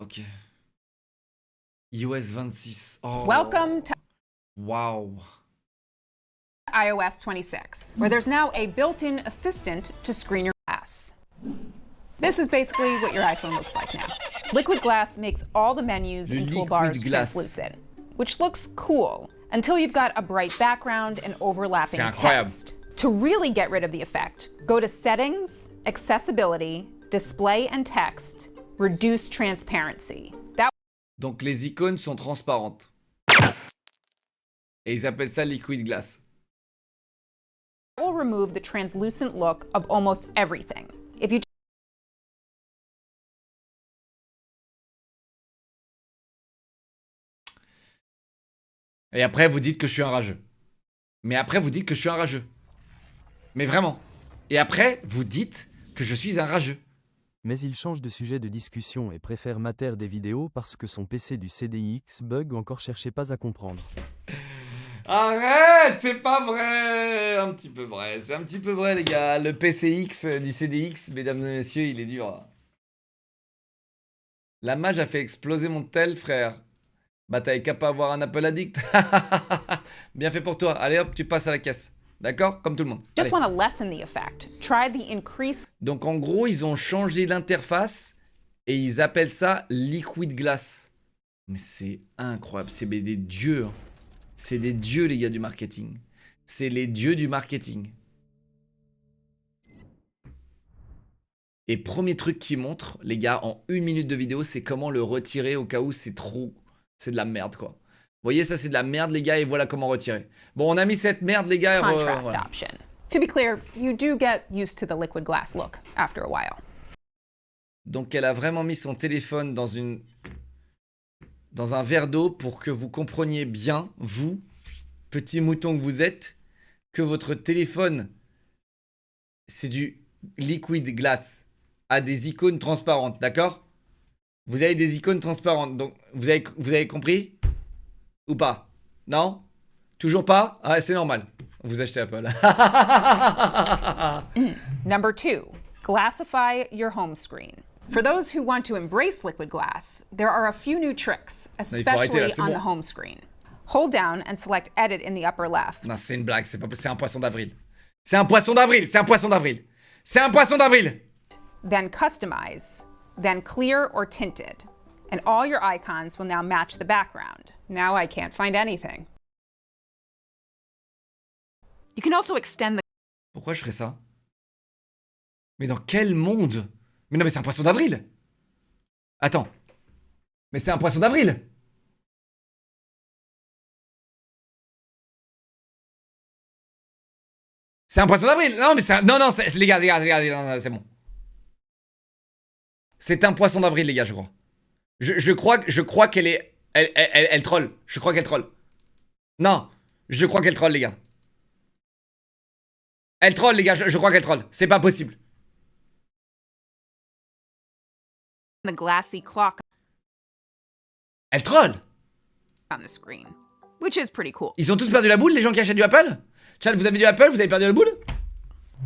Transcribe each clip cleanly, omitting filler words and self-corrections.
Ok. iOS 26. Oh. Welcome to Wow. iOS 26, where there's now a built-in assistant to screen your glass. This is basically what your iPhone looks like now. Liquid Glass makes all the menus and toolbars translucent, which looks cool until you've got a bright background and overlapping text. To really get rid of the effect, go to Settings, Accessibility, Display and Text, Reduce Transparency. Donc les icônes sont transparentes. Et ils appellent ça Liquid Glass. Will remove the translucent look of almost everything. If you Et après vous dites que je suis un rageux. Mais après vous dites que je suis un rageux. Mais vraiment. Et après vous dites que je suis un rageux. Mais il change de sujet de discussion et préfère mater des vidéos parce que son PC du CDX bug encore cherchait pas à comprendre. Arrête, c'est pas vrai. Un petit peu vrai, c'est un petit peu vrai les gars. Le PCX du CDX, mesdames et messieurs, il est dur. La mage a fait exploser mon tel, frère. Bah t'avais qu'à pas avoir un Apple Addict. Bien fait pour toi. Allez hop, tu passes à la caisse. D'accord? Comme tout le monde. just want to lessen the effect, try the increase. Donc en gros, ils ont changé l'interface et ils appellent ça Liquid Glass. Mais c'est incroyable, c'est des dieux. Hein. C'est des dieux les gars du marketing. C'est les dieux du marketing. Et premier truc qu'ils montrent, les gars, en 1 minute de vidéo, c'est comment le retirer au cas où c'est trop... C'est de la merde quoi. Vous voyez, ça c'est de la merde les gars et voilà comment retirer. Bon, on a mis cette merde les gars. Contrast voilà. option. To be clear, you do get used to the liquid glass look after a while. Donc elle a vraiment mis son téléphone dans un verre d'eau pour que vous compreniez bien, vous, petit mouton que vous êtes, que votre téléphone, c'est du liquid glass, a des icônes transparentes, d'accord? Vous avez des icônes transparentes, donc vous avez compris? Ou pas? Non? Toujours pas? Ah, c'est normal. Vous achetez Apple. Number 2, glassify your home screen. For those who want to embrace liquid glass, there are a few new tricks, especially on the home screen. Hold down and select Edit in the upper left. Non, c'est une blague, c'est un poisson d'avril. C'est un poisson d'avril, c'est un poisson d'avril. C'est un poisson d'avril. Then Customize, then Clear or Tinted. And all your icons will now match the background. Now I can't find anything. You can also extend the... Pourquoi je ferais ça? Mais dans quel monde? Mais non, mais c'est un poisson d'avril. Attends. Mais c'est un poisson d'avril. C'est un poisson d'avril. Non, mais c'est un... Non, les gars, non, c'est bon. C'est un poisson d'avril, les gars, je crois. Je crois qu'elle est... Elle troll. Je crois qu'elle troll. Non. Je crois qu'elle troll, les gars. Elle troll, les gars. Je crois qu'elle troll. C'est pas possible. The glassy clock Elle troll. on the screen, which is pretty cool. Ils ont tous perdu la boule, les gens qui achètent du Apple? Chad, vous avez du Apple? Vous avez perdu la boule?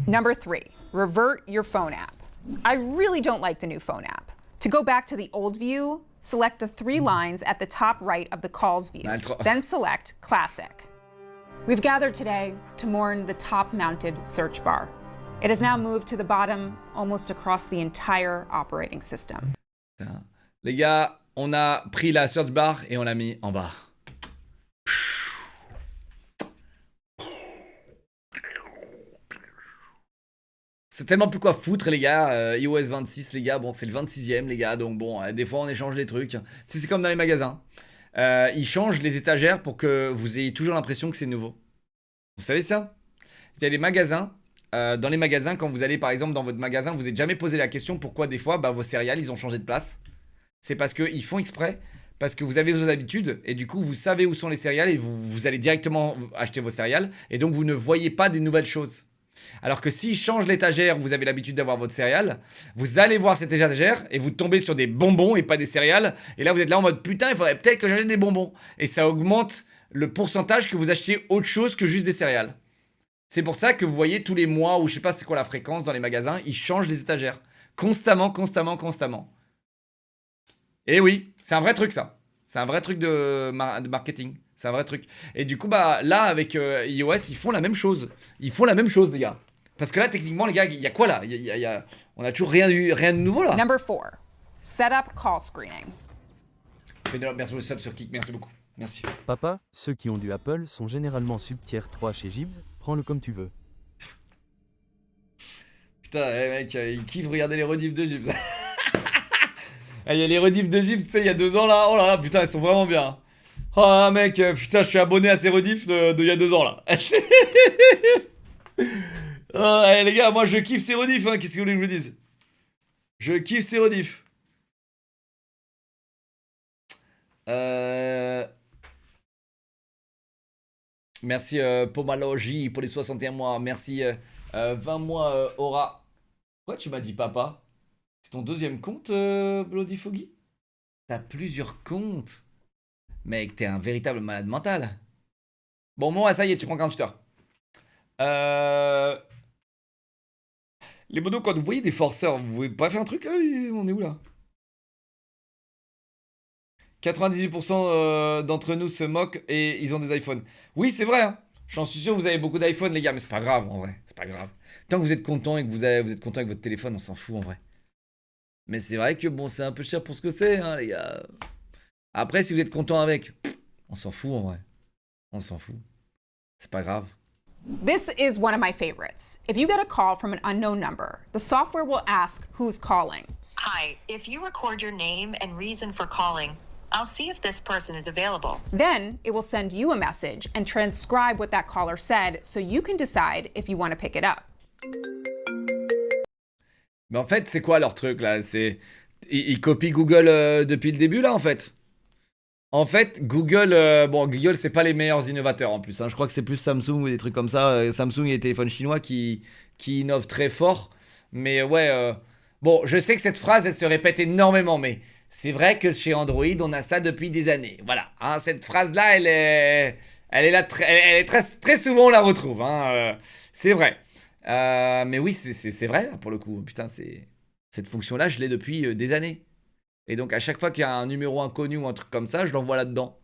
Number 3, revert your phone app. I really don't like the new phone app. To go back to the old view, select the 3 lines at the top right of the calls view, then select Classic. We've gathered today to mourn the top-mounted search bar. It has now moved to the bottom almost across the entire operating system. Putain. Les gars, on a pris la search bar et on l'a mis en bas. C'est tellement plus quoi foutre les gars. iOS 26 les gars, bon c'est le 26e les gars, donc bon des fois on échange les trucs. Tu sais, c'est comme dans les magasins. Ils changent les étagères pour que vous ayez toujours l'impression que c'est nouveau. Vous savez ça? Il y a des magasins. Dans les magasins, quand vous allez par exemple dans votre magasin, vous n'êtes jamais posé la question pourquoi des fois vos céréales ils ont changé de place. C'est parce qu'ils font exprès, parce que vous avez vos habitudes et du coup vous savez où sont les céréales et vous allez directement acheter vos céréales et donc vous ne voyez pas des nouvelles choses. Alors que s'ils changent l'étagère où vous avez l'habitude d'avoir votre céréale, vous allez voir cette étagère et vous tombez sur des bonbons et pas des céréales. Et là vous êtes là en mode putain il faudrait peut-être que j'achète des bonbons. Et ça augmente le pourcentage que vous achetiez autre chose que juste des céréales. C'est pour ça que vous voyez tous les mois ou je sais pas c'est quoi la fréquence dans les magasins, ils changent les étagères. Constamment. Et oui, c'est un vrai truc ça. C'est un vrai truc de marketing. C'est un vrai truc. Et du coup, bah là, avec iOS, ils font la même chose. Ils font la même chose, les gars. Parce que là, techniquement, les gars, il y a quoi là on a toujours rien de nouveau là. Number 4. Set up call screening. Pénélope, merci pour le sub sur Kik, merci beaucoup. Merci. Papa, ceux qui ont du Apple sont généralement sub tier 3 chez Gibbs, prends-le comme tu veux. Putain, mec, il kiffe regarder les rediffs de Gibbs. Il y a les rediffs de Gibbs, tu sais, il y a 2 ans là. Oh là là, putain, ils sont vraiment bien. Oh mec, putain, je suis abonné à ces rediffs il y a 2 ans là. Oh, les gars, moi je kiffe ces rediffs, hein. Qu'est-ce que vous voulez que je vous dise? Je kiffe ces rediffs. Merci Pomalogie pour les 61 mois. Merci 20 mois Aura. Pourquoi tu m'as dit papa? C'est ton deuxième compte, Bloody Foggy? T'as plusieurs comptes. Mec, t'es un véritable malade mental. Bon, moi, ça y est, tu prends 48 heures. Les modos, quand vous voyez des forceurs, vous pouvez pas faire un truc? On est où là? 98% d'entre nous se moquent et ils ont des iPhones. Oui, c'est vrai, hein. J'en suis sûr, vous avez beaucoup d'iPhones, les gars, mais c'est pas grave en vrai. C'est pas grave. Tant que vous êtes content et que vous êtes content avec votre téléphone, on s'en fout en vrai. Mais c'est vrai que bon, c'est un peu cher pour ce que c'est, hein, les gars. Après, si vous êtes content avec, on s'en fout en vrai. On s'en fout. C'est pas grave. This is one of my favorites. If you get a call from an unknown number, the software will ask who's calling. Hi, if you record your name and reason for calling, I'll see if this person is available. Then it will send you a message and transcribe what that caller said so you can decide if you want to pick it up. Mais en fait, c'est quoi leur truc là? Ils copient Google depuis le début là en fait. En fait, Google, Google, c'est pas les meilleurs innovateurs en plus, hein. Je crois que c'est plus Samsung ou des trucs comme ça. Samsung et les téléphones chinois qui innovent très fort. Mais ouais, bon, je sais que cette phrase, elle se répète énormément, mais c'est vrai que chez Android, on a ça depuis des années. Voilà, hein, cette phrase-là, elle est là, elle est très souvent, on la retrouve. Hein, c'est vrai. Mais oui, c'est vrai, là, pour le coup. Putain, cette fonction-là, je l'ai depuis des années. Et donc, à chaque fois qu'il y a un numéro inconnu ou un truc comme ça, je l'envoie là-dedans.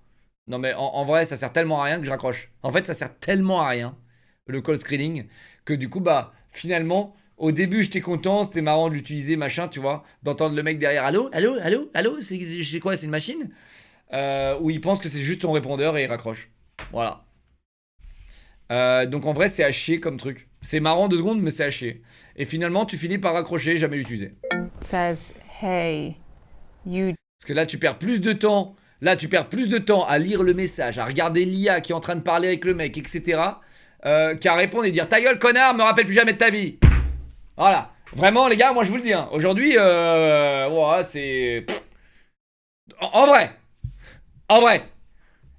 Non, mais en vrai, ça sert tellement à rien que je raccroche. En fait, ça sert tellement à rien, le call screening, que du coup, bah, finalement, au début, j'étais content, c'était marrant de l'utiliser, machin, tu vois, d'entendre le mec derrière, allô, allô, allô, allô, c'est quoi, c'est une machine? Où il pense que c'est juste ton répondeur et il raccroche. Voilà. Donc en vrai, c'est à chier comme truc. C'est marrant 2 secondes, mais c'est à chier. Et finalement, tu finis par raccrocher, jamais l'utiliser. Says, hey, you. Parce que là, tu perds plus de temps. Là, tu perds plus de temps à lire le message, à regarder l'IA qui est en train de parler avec le mec, etc. Qu'à répondre et dire ta gueule, connard, me rappelle plus jamais de ta vie. Voilà. Vraiment, les gars, moi je vous le dis. Hein. Aujourd'hui, ouais, c'est. En vrai. En vrai.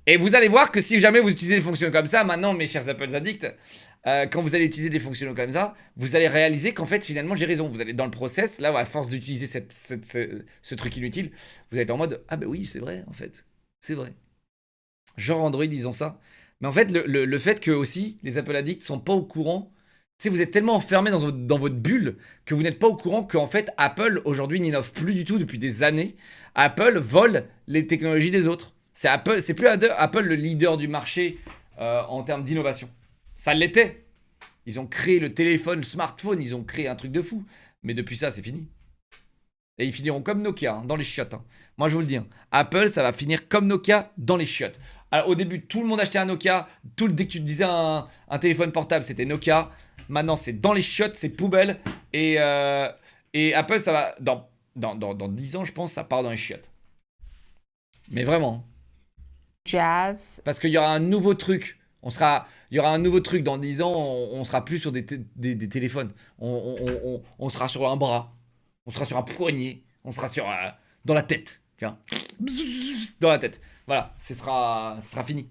Et vous allez voir que si jamais vous utilisez des fonctions comme ça, maintenant, mes chers Apple addicts, quand vous allez utiliser des fonctions comme ça, vous allez réaliser qu'en fait, finalement, j'ai raison. Vous allez dans le process, là, à force d'utiliser ce truc inutile, vous allez être en mode ah, bah oui, c'est vrai, en fait. C'est vrai. Genre Android, ils ont ça. Mais en fait, le fait que aussi, les Apple addicts sont pas au courant. Tu sais, vous êtes tellement enfermé dans votre bulle que vous n'êtes pas au courant qu'en fait, Apple, aujourd'hui, n'innove plus du tout depuis des années. Apple vole les technologies des autres. C'est plus Apple le leader du marché en termes d'innovation. Ça l'était. Ils ont créé le téléphone, le smartphone, ils ont créé un truc de fou. Mais depuis ça, c'est fini. Et ils finiront comme Nokia, hein, dans les chiottes. Hein. Moi, je vous le dis. Hein. Apple, ça va finir comme Nokia, dans les chiottes. Alors, au début, tout le monde achetait un Nokia. Dès que tu te disais un téléphone portable, c'était Nokia. Maintenant, c'est dans les chiottes, c'est poubelle. Et Apple, ça va... Dans 10 ans, je pense, ça part dans les chiottes. Mais vraiment. Jazz. Parce qu'il y aura un nouveau truc. Il y aura un nouveau truc. Dans 10 ans, on sera plus sur des téléphones. On sera sur un bras. On sera sur un poignet. On sera sur... dans la tête. Tu vois. Dans la tête. Voilà. Ce sera fini.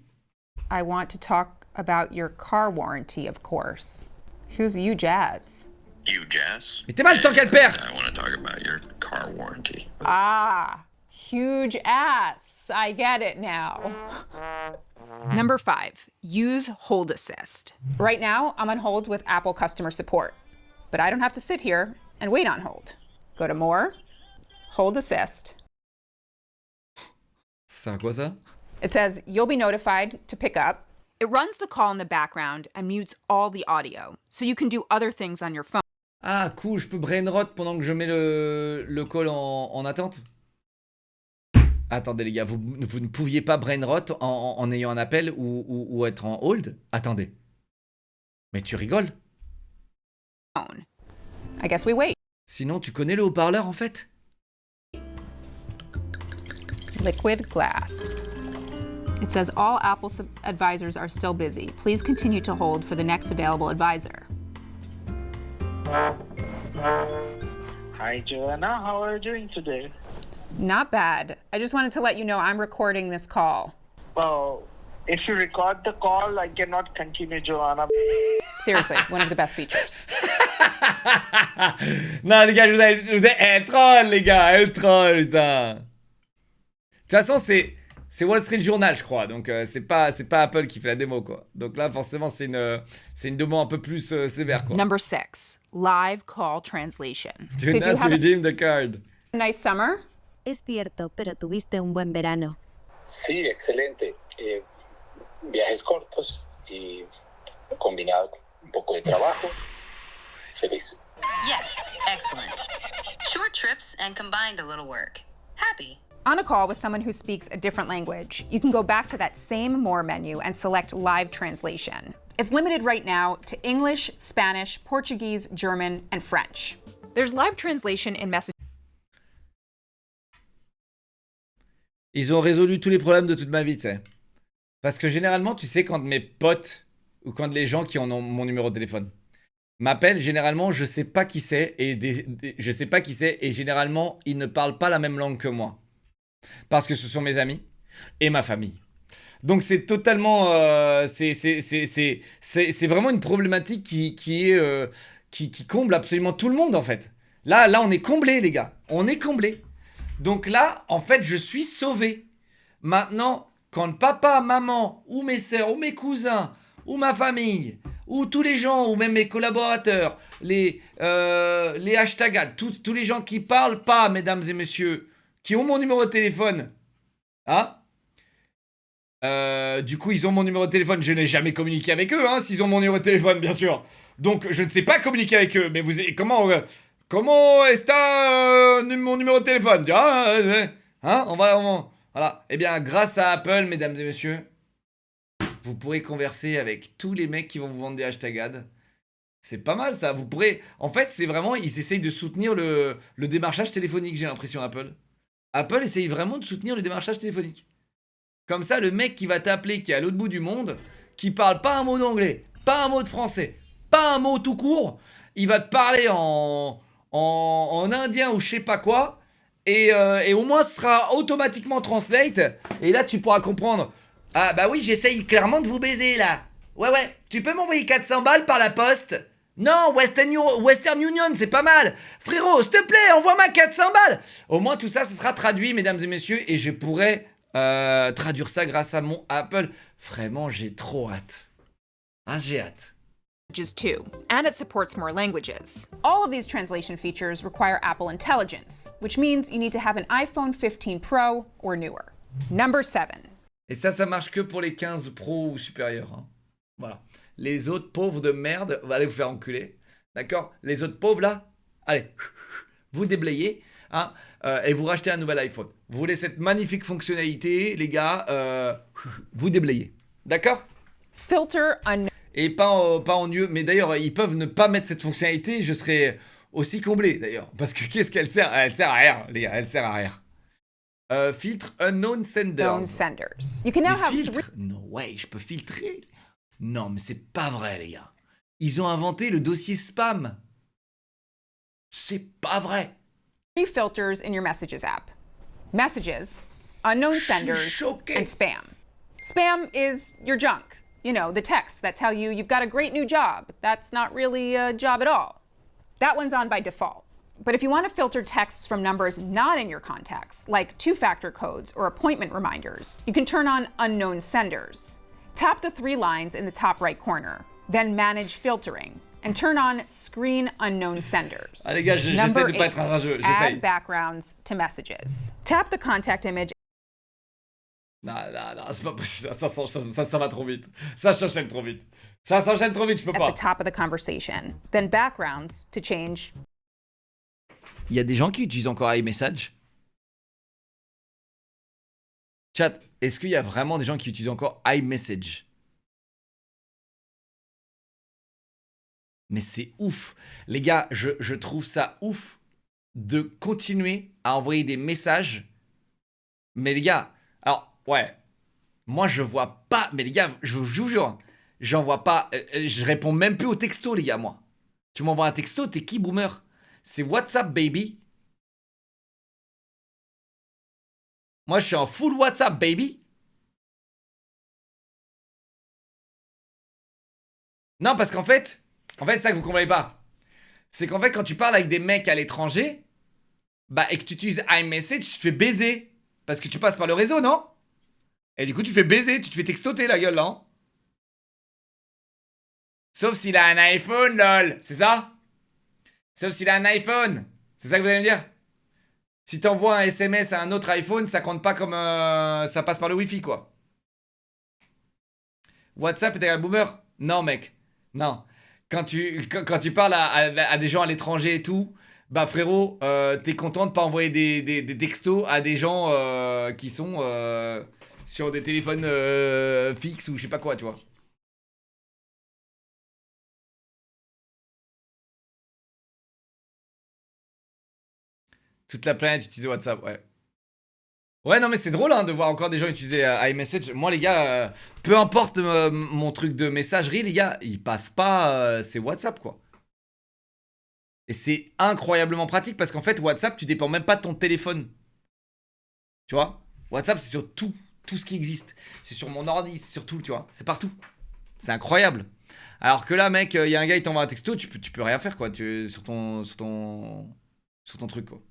I want to talk about your car warranty, of course. Who's you, Jazz? You, Jazz? Mais t'es mal, tant qu'elle perd. I want to talk about your car warranty. Ah, huge ass. I get it now. Number 5, use Hold Assist. Right now, I'm on hold with Apple customer support, but I don't have to sit here and wait on hold. Go to More, Hold Assist, Ça quoi ça? It says you'll be notified to pick up. It runs the call in the background and mutes all the audio, so you can do other things on your phone. Ah cool, je peux brainrot pendant que je mets le call en attente? Attendez les gars, vous ne pouviez pas brainrot en ayant un appel ou être en hold? Attendez. Mais tu rigoles? I guess we wait. Sinon tu connais le haut-parleur en fait? Liquid glass. It says all Apple advisors are still busy. Please continue to hold for the next available advisor. Hi, Joanna. How are you doing today? Not bad. I just wanted to let you know I'm recording this call. Well, if you record the call, I cannot continue, Joanna. Seriously, one of the best features. Non les gars, je vous ai... Elle troll les gars, elle troll putain. De toute façon c'est Wall Street Journal je crois, donc c'est pas Apple qui fait la démo quoi. Donc là forcément c'est une démo un peu plus sévère quoi. Number 6, live call translation. Do not redeem the card. Nice summer? Es cierto, pero tuviste un buen verano. Sí, excelente. Viajes cortos y combinado con un poco de trabajo. Feliz. Yes, excellent. Short trips and combined a little work. Happy. On a call with someone who speaks a different language, you can go back to that same More menu and select live translation. It's limited right now to English, Spanish, Portuguese, German, and French. There's live translation in messages. Ils ont résolu tous les problèmes de toute ma vie, tu sais. Parce que généralement, tu sais, quand mes potes ou quand les gens qui ont mon numéro de téléphone m'appellent, généralement, je sais pas qui c'est je sais pas qui c'est et généralement, ils ne parlent pas la même langue que moi. Parce que ce sont mes amis et ma famille. Donc c'est totalement... c'est vraiment une problématique qui comble absolument tout le monde, en fait. Là, on est comblé, les gars. On est comblé. Donc là, en fait, je suis sauvé. Maintenant, quand papa, maman, ou mes sœurs, ou mes cousins, ou ma famille, ou tous les gens, ou même mes collaborateurs, les hashtags, tous les gens qui parlent pas, mesdames et messieurs, qui ont mon numéro de téléphone, hein, du coup, ils ont mon numéro de téléphone. Je n'ai jamais communiqué avec eux, hein, s'ils ont mon numéro de téléphone, bien sûr. Donc, je ne sais pas communiquer avec eux. Mais comment est-ce mon numéro de téléphone? Hein, voilà. Eh bien, grâce à Apple, mesdames et messieurs, vous pourrez converser avec tous les mecs qui vont vous vendre des hashtags ads. C'est pas mal ça. Vous pourrez. En fait, c'est vraiment. Ils essayent de soutenir le démarchage téléphonique, j'ai l'impression, Apple. Apple essaye vraiment de soutenir le démarchage téléphonique. Comme ça, le mec qui va t'appeler, qui est à l'autre bout du monde, qui parle pas un mot d'anglais, pas un mot de français, pas un mot tout court, il va te parler en indien ou je sais pas quoi, et au moins ce sera automatiquement translate, et là tu pourras comprendre. Ah bah oui, j'essaye clairement de vous baiser là. Ouais, tu peux m'envoyer 400 balles par la poste? Non, Western Union, c'est pas mal. Frérot, s'il te plaît, envoie-moi 400 balles. Au moins tout ça, ce sera traduit, mesdames et messieurs, et je pourrai traduire ça grâce à mon Apple. Vraiment, j'ai trop hâte. Ah, j'ai hâte. Too, and it supports more languages. All of these translation features require Apple Intelligence, which means you need to have an iPhone 15 Pro or newer. Number 7. Et ça marche que pour les 15 Pro ou supérieurs. Hein. Voilà. Les autres pauvres de merde, on va aller vous faire enculer. D'accord? Les autres pauvres là, allez, vous déblayez, hein, et vous rachetez un nouvel iPhone. Vous voulez cette magnifique fonctionnalité, les gars, vous déblayez. D'accord? Filter unknown. Et pas en mieux, mais d'ailleurs, ils peuvent ne pas mettre cette fonctionnalité, je serais aussi comblé d'ailleurs. Parce que qu'est-ce qu'elle sert? Elle sert à rien, les gars, elle sert à rien. Filtre Unknown Senders. You can now have filtres? No way, je peux filtrer? Non, mais c'est pas vrai, les gars. Ils ont inventé le dossier spam. C'est pas vrai. 3 filters in your Messages app. Messages, Unknown Senders, and Spam. Spam is your junk. You know, the texts that tell you you've got a great new job. That's not really a job at all. That one's on by default. But if you want to filter texts from numbers not in your contacts, like 2-factor codes or appointment reminders, you can turn on Unknown Senders. Tap the 3 lines in the top right corner, then Manage Filtering, and turn on Screen Unknown Senders. Ah les gars, j'essaie de pas être un rageux, j'essaie. Add backgrounds to messages. Tap the contact image Non, non, non, c'est pas possible. Ça va trop vite. Ça s'enchaîne trop vite. Ça s'enchaîne trop vite, je peux At pas. the top of the conversation. Then backgrounds to change. Il y a des gens qui utilisent encore iMessage. Chat, est-ce qu'il y a vraiment des gens qui utilisent encore iMessage? Mais c'est ouf. Les gars, je trouve ça ouf de continuer à envoyer des messages. Mais les gars, alors, ouais. Moi, je vois pas. Mais les gars, je vous jure, j'en vois pas. Je réponds même plus aux textos, les gars, moi. Tu m'envoies un texto, t'es qui, boomer? C'est WhatsApp, baby. Moi, je suis en full WhatsApp, baby. Non, parce qu'en fait, c'est ça que vous comprenez pas. C'est qu'en fait, quand tu parles avec des mecs à l'étranger, bah, et que tu utilises iMessage, tu te fais baiser. Parce que tu passes par le réseau, non? Et du coup, tu te fais baiser, tu te fais textoter la gueule, là. Hein. Sauf s'il a un iPhone, lol. C'est ça? Sauf s'il a un iPhone. C'est ça que vous allez me dire? Si t'envoies un SMS à un autre iPhone, ça compte pas comme... ça passe par le Wi-Fi, quoi. WhatsApp est un boomer? Non, mec. Non. Quand tu parles à des gens à l'étranger et tout, bah frérot, t'es content de pas envoyer des textos à des gens qui sont sur des téléphones fixes ou je sais pas quoi, tu vois. Toute la planète utilise WhatsApp, ouais. Ouais, non, mais c'est drôle hein, de voir encore des gens utiliser iMessage. Moi, les gars, peu importe mon truc de messagerie, les gars, il passe pas. C'est WhatsApp, quoi. Et c'est incroyablement pratique parce qu'en fait, WhatsApp, tu dépends même pas de ton téléphone. Tu vois? WhatsApp, c'est sur tout ce qui existe. C'est sur mon ordi, c'est sur tout, tu vois? C'est partout. C'est incroyable. Alors que là, mec, il y a un gars, il t'envoie un texto, tu peux rien faire, quoi, sur ton truc, quoi.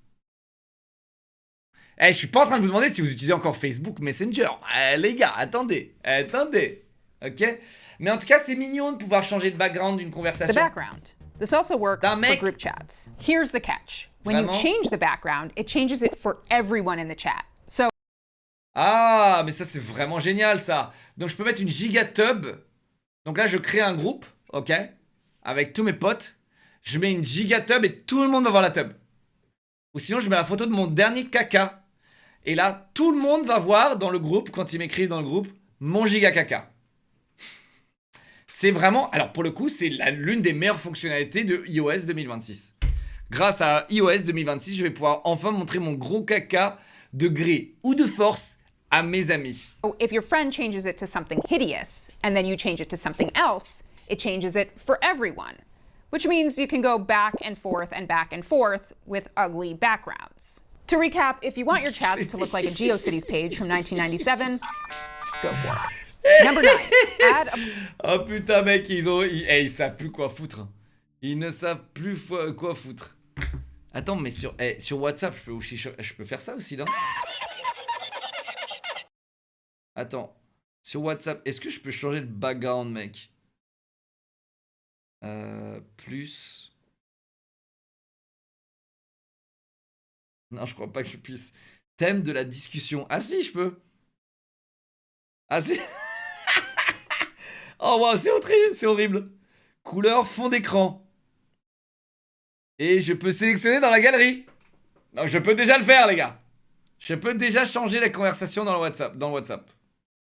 Eh, je suis pas en train de vous demander si vous utilisez encore Facebook Messenger. Les gars, attendez. Ok? Mais en tout cas, c'est mignon de pouvoir changer de background d'une The conversation. background. This also works D'un for mec. group chats. Here's the catch. When you Vraiment? change the background, it changes it for everyone in the chat. So Ah, mais ça, c'est vraiment génial, ça. Donc, je peux mettre une gigatub. Donc là, je crée un groupe, ok? Avec tous mes potes. Je mets une gigatub et tout le monde va voir la tub. Ou sinon, je mets la photo de mon dernier caca. Et là, tout le monde va voir dans le groupe, quand ils m'écrivent dans le groupe, mon giga caca. C'est vraiment... Alors, pour le coup, c'est l'une des meilleures fonctionnalités de iOS 2026. Grâce à iOS 2026, je vais pouvoir enfin montrer mon gros caca de gré ou de force à mes amis. if your friend changes it to something hideous, and then you change it to something else, it changes it for everyone. Which means you can go back and forth with ugly backgrounds. To recap, if you want your chats to look like a GeoCities page from 1997, go for it. Number 9, add a... Oh putain mec, ils savent plus quoi foutre. Ils ne savent plus quoi foutre. Attends, mais sur WhatsApp, je peux faire ça aussi, là. Attends, sur WhatsApp, est-ce que je peux changer le background, mec? Plus... Non, je crois pas que je puisse. Thème de la discussion. Ah si, je peux. Ah si. Oh wow, c'est horrible. Couleur fond d'écran. Et je peux sélectionner dans la galerie. Donc je peux déjà le faire, les gars. Je peux déjà changer la conversation dans le WhatsApp.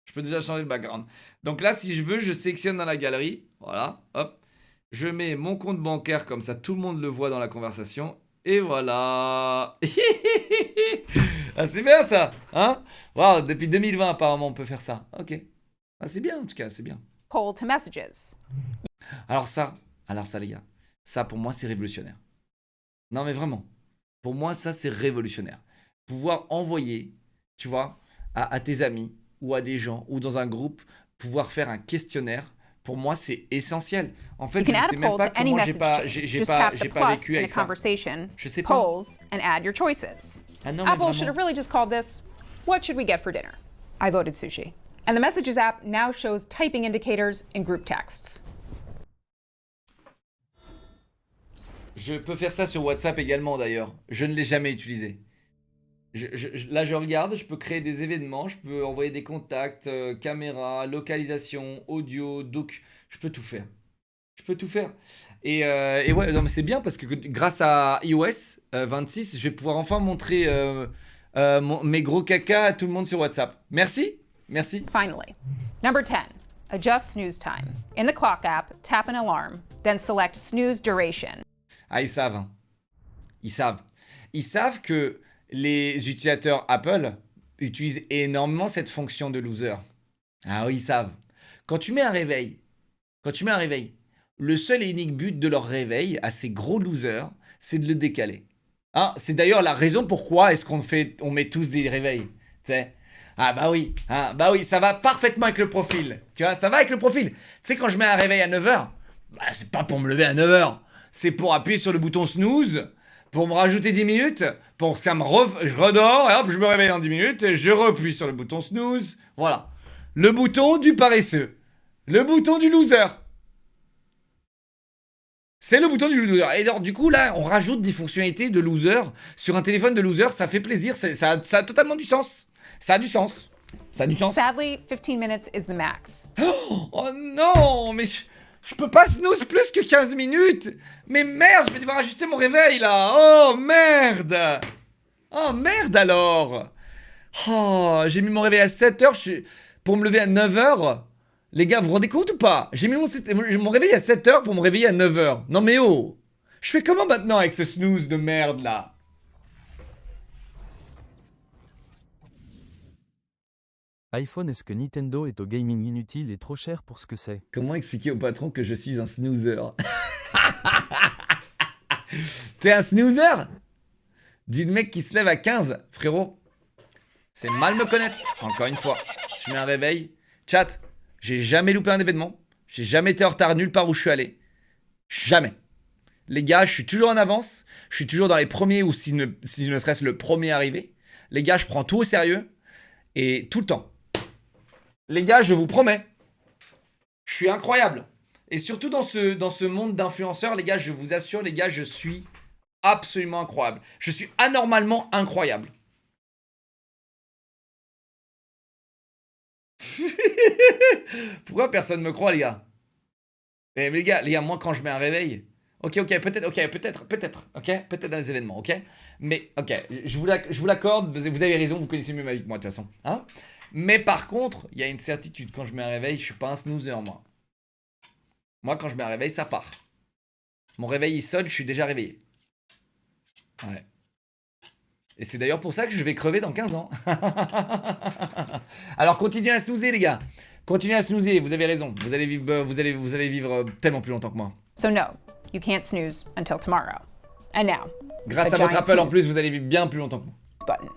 Je peux déjà changer le background. Donc là, si je veux, je sélectionne dans la galerie. Voilà, hop. Je mets mon compte bancaire comme ça, tout le monde le voit dans la conversation. Et voilà. Ah, c'est bien ça, hein? Waouh, depuis 2020 apparemment on peut faire ça. Ok. Ah, c'est bien en tout cas, c'est bien. poll to messages. Alors ça les gars, ça pour moi c'est révolutionnaire. Non mais vraiment, pour moi ça c'est révolutionnaire. Pouvoir envoyer, tu vois, à tes amis ou à des gens ou dans un groupe, pouvoir faire un questionnaire. Pour moi, c'est essentiel. En fait, You je can ne add sais a même poll pas to any comment message chain. Just tap the j'ai pas plus vécu in a avec ça. conversation, Je sais pas. polls, and add your choices. Ah non, mais Apple should vraiment. have really just called this, what should we get for dinner? I voted sushi. And the Messages app now shows typing indicators in group texts. Je peux faire ça sur WhatsApp également d'ailleurs. Je ne l'ai jamais utilisé. Là, je regarde, je peux créer des événements, je peux envoyer des contacts, caméra, localisation, audio, doc. Je peux tout faire. Je peux tout faire. Et ouais, non, mais c'est bien parce que grâce à iOS 26, je vais pouvoir enfin montrer mes gros caca à tout le monde sur WhatsApp. Merci. Merci. Finally, number 10, adjust snooze time. In the clock app, tap an alarm, then select snooze duration. Ah, ils savent. Hein. Ils savent. Ils savent que les utilisateurs Apple utilisent énormément cette fonction de loser. Ah oui, ils savent. Quand tu mets un réveil, le seul et unique but de leur réveil à ces gros losers, c'est de le décaler. Hein, c'est d'ailleurs la raison pourquoi est-ce on met tous des réveils. T'sais. Ah bah oui, ça va parfaitement avec le profil. Tu vois, ça va avec le profil. Tu sais, quand je mets un réveil à 9h, bah, c'est pas pour me lever à 9h. C'est pour appuyer sur le bouton snooze, pour me rajouter 10 minutes, pour que je redors, et hop, je me réveille dans 10 minutes, et je replie sur le bouton snooze. Voilà. Le bouton du paresseux. Le bouton du loser. C'est le bouton du loser. Et alors, du coup, là, on rajoute des fonctionnalités de loser sur un téléphone de loser. Ça fait plaisir. Ça a totalement du sens. Ça a du sens. Sadly, 15 minutes is the max. Oh non, mais je peux pas snooze plus que 15 minutes. Mais merde, je vais devoir ajuster mon réveil, là. Oh, merde. Oh, merde, alors. Oh, j'ai mis mon réveil à 7h pour me lever à 9h. Les gars, vous vous rendez compte ou pas? J'ai mis mon réveil à 7h pour me réveiller à 9h. Non mais oh! Je fais comment maintenant avec ce snooze de merde là? iPhone, est-ce que Nintendo est au gaming inutile et trop cher pour ce que c'est? Comment expliquer au patron que je suis un snoozer? T'es un snoozer? Dis le mec qui se lève à 15, frérot. C'est mal me connaître. Encore une fois, je mets un réveil. Chat. J'ai jamais loupé un événement. J'ai jamais été en retard nulle part où je suis allé. Jamais. Les gars, je suis toujours en avance. Je suis toujours dans les premiers ou si ne serait-ce le premier arrivé. Les gars, je prends tout au sérieux. Et tout le temps. Les gars, je vous promets. Je suis incroyable. Et surtout dans ce monde d'influenceurs, les gars, je vous assure, les gars, je suis absolument incroyable. Je suis anormalement incroyable. Pourquoi personne me croit, les gars? Mais les gars, moi quand je mets un réveil, peut-être dans les événements, ok? Mais ok, je vous l'accorde, vous avez raison, vous connaissez mieux ma vie que moi de toute façon, hein? Mais par contre, il y a une certitude, quand je mets un réveil, je suis pas un snoozer, moi. Moi, quand je mets un réveil, ça part. Mon réveil il sonne, je suis déjà réveillé. Ouais. Et c'est d'ailleurs pour ça que je vais crever dans 15 ans. Alors continuez à snoozer, les gars. Continuez à snoozer, vous avez raison. Vous allez vivre tellement plus longtemps que moi. So no, you can't snooze until tomorrow. And now, grâce à votre Apple en plus, vous allez vivre bien plus longtemps que moi. Button.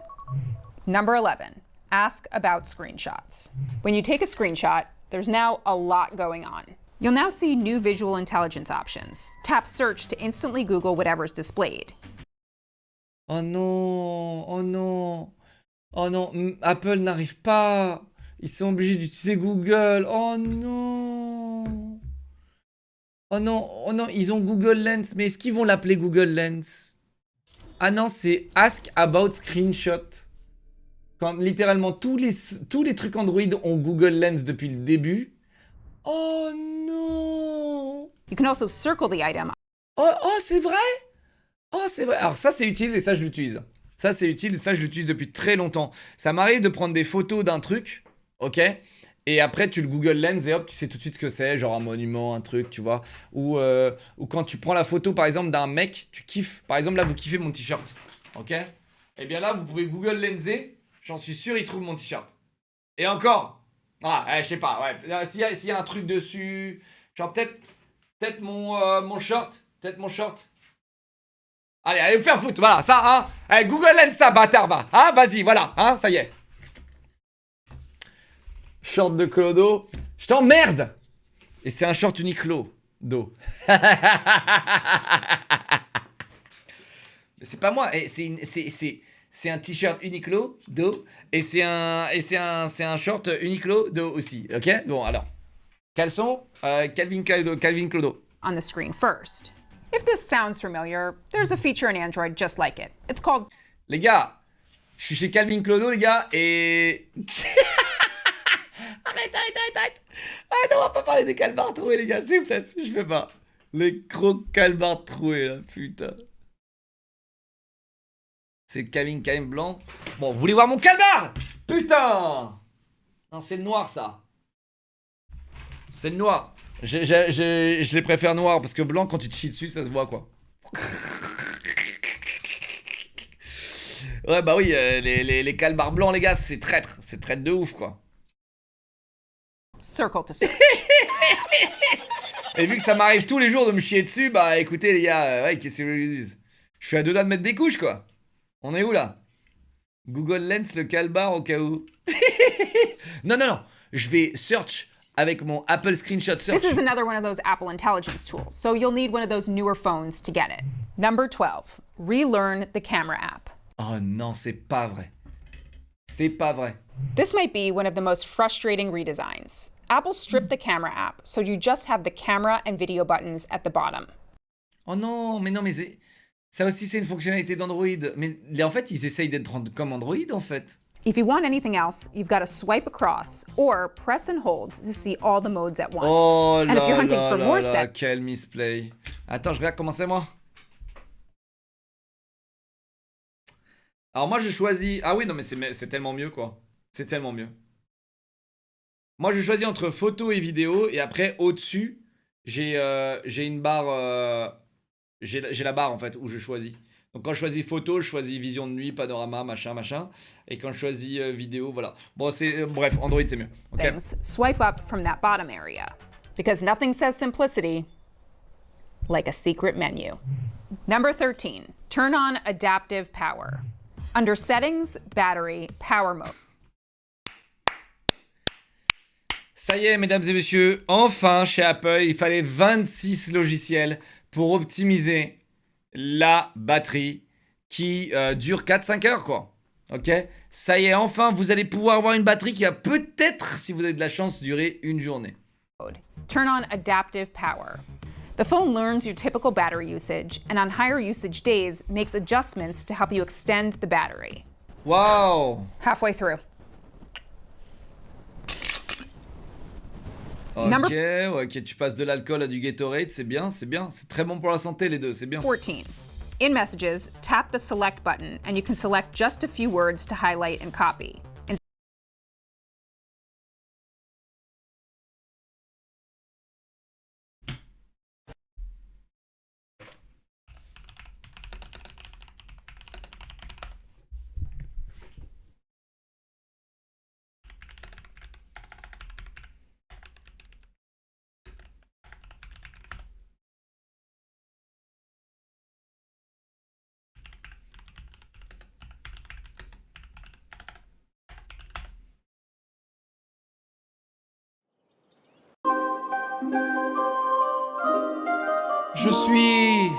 Number 11, ask about screenshots. When you take a screenshot, there's now a lot going on. You'll now see new visual intelligence options. Tap search to instantly Google whatever's displayed. Oh non, oh non, oh non, Apple n'arrive pas. Ils sont obligés d'utiliser Google. Oh non. Oh non, oh non, ils ont Google Lens. Mais est-ce qu'ils vont l'appeler Google Lens? Ah non, c'est Ask About Screenshot. Quand littéralement tous les trucs Android ont Google Lens depuis le début. Oh non. You can also circle the item. Oh, c'est vrai? Oh, c'est vrai. Alors ça, c'est utile et ça, je l'utilise. Ça, c'est utile et ça, je l'utilise depuis très longtemps. Ça m'arrive de prendre des photos d'un truc, ok? Et après, tu le Google Lens et hop, tu sais tout de suite ce que c'est, genre un monument, un truc, tu vois. Ou quand tu prends la photo, par exemple, d'un mec, tu kiffes. Par exemple, là, vous kiffez mon t-shirt, ok? Et bien là, vous pouvez Google Lenser. J'en suis sûr, il trouve mon t-shirt. Et encore. Ah, je sais pas, ouais. S'il y a un truc dessus, genre peut-être mon short. Peut-être mon short. Allez vous faire foutre, voilà, ça, hein. Allez, Google Lens ça, bâtard, va. Hein, vas-y, voilà, hein, ça y est. Short de Clodo. Je t'emmerde. Et c'est un short Uniqlo d'eau. Mais c'est pas moi, c'est un t-shirt Uniqlo d'eau et c'est un short Uniqlo d'eau aussi, ok? Bon, alors. Caleçon, Calvin Clodo. On the screen first. If this sounds familiar, there's a feature in Android just like it. It's called... Les gars, Je suis chez Calvin Clodo, les gars, et... Arrête, arrête, on va pas parler des calmars troués, les gars, s'il vous plaît, je fais pas. Les gros calmars troués, là, putain. C'est Calvin blanc. Bon, vous voulez voir mon calmar? Putain! Non, c'est le noir, ça. C'est le noir. Je les préfère noir, parce que blanc, quand tu te chies dessus, ça se voit, quoi. Ouais, bah oui, les calmars blancs, les gars, c'est traître. C'est traître de ouf, quoi. Circle to circle. Et vu que ça m'arrive tous les jours de me chier dessus, bah écoutez, les gars, ouais, qu'est-ce que je vous dis? Je suis à 2 doigts de mettre des couches, quoi. On est où, là? Google Lens, le calbar, au cas où. Non, non, non. Je vais search avec mon Apple Screenshot Search. This is another one of those Apple Intelligence tools, so you'll need one of those newer phones to get it. Number 12, relearn the camera app. Oh non, c'est pas vrai. C'est pas vrai. This might be one of the most frustrating redesigns. Apple stripped the camera app, so you just have the camera and video buttons at the bottom. Oh non, mais ça aussi c'est une fonctionnalité d'Android. Mais en fait, ils essayent d'être comme Android en fait. If you want anything else, you've got to swipe across or press and hold to see all the modes at once. Oh and if you're là hunting là for là more là, set, quel misplay. Attends, je regarde comment c'est moi. Alors moi je choisis... Ah oui, non mais c'est tellement mieux quoi. C'est tellement mieux. Moi je choisis entre photo et vidéo et après au-dessus, j'ai une barre... J'ai la barre en fait où je choisis. Donc quand je choisis photo, je choisis vision de nuit, panorama, machin. Et quand je choisis vidéo, voilà. Bon, bref, Android c'est mieux. Okay. things, swipe up from that bottom area. Because nothing says simplicity like a secret menu. Number 13, turn on adaptive power. Under settings, battery, power mode. Ça y est, mesdames et messieurs, enfin chez Apple, il fallait 26 logiciels pour optimiser la batterie qui dure 4-5 heures, quoi. Ok? Ça y est, enfin, vous allez pouvoir avoir une batterie qui va peut-être, si vous avez de la chance, durer une journée. Turn on adaptive power. The phone learns your typical battery usage and on higher usage days makes adjustments to help you extend the battery. Waouh! Halfway through. Ok, tu passes de l'alcool à du Gatorade, c'est bien. C'est très bon pour la santé, les deux, c'est bien. 14. In Messages, tap the select button and you can select just a few words to highlight and copy. Je suis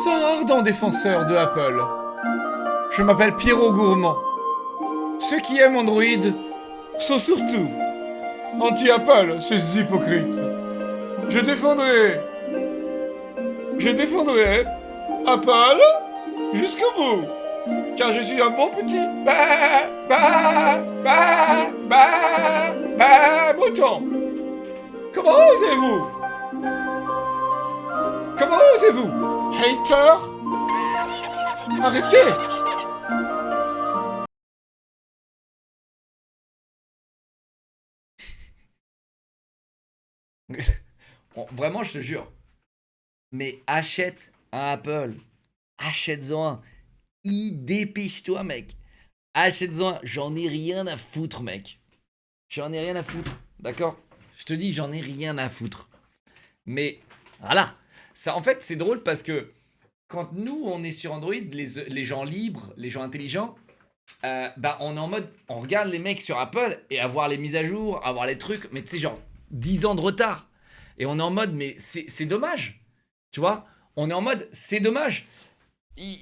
un ardent défenseur de Apple. Je m'appelle Pierrot Gourmand. Ceux qui aiment Android sont surtout anti-Apple, ces hypocrites. Je défendrai Apple jusqu'au bout, car je suis un bon petit mouton. Comment osez-vous? Comment osez-vous? Hater? Arrêtez! Bon, vraiment, je te jure. Mais achète un Apple. Achète-en un. Dépêche-toi, mec. Achète-en un. J'en ai rien à foutre, mec. J'en ai rien à foutre. D'accord? Je te dis, j'en ai rien à foutre. Mais, voilà. Ça, en fait, c'est drôle parce que quand nous, on est sur Android, les gens libres, les gens intelligents, bah, on est en mode, on regarde les mecs sur Apple et avoir les mises à jour, avoir les trucs, mais tu sais, genre 10 ans de retard. Et on est en mode, mais c'est dommage. Tu vois? On est en mode, c'est dommage.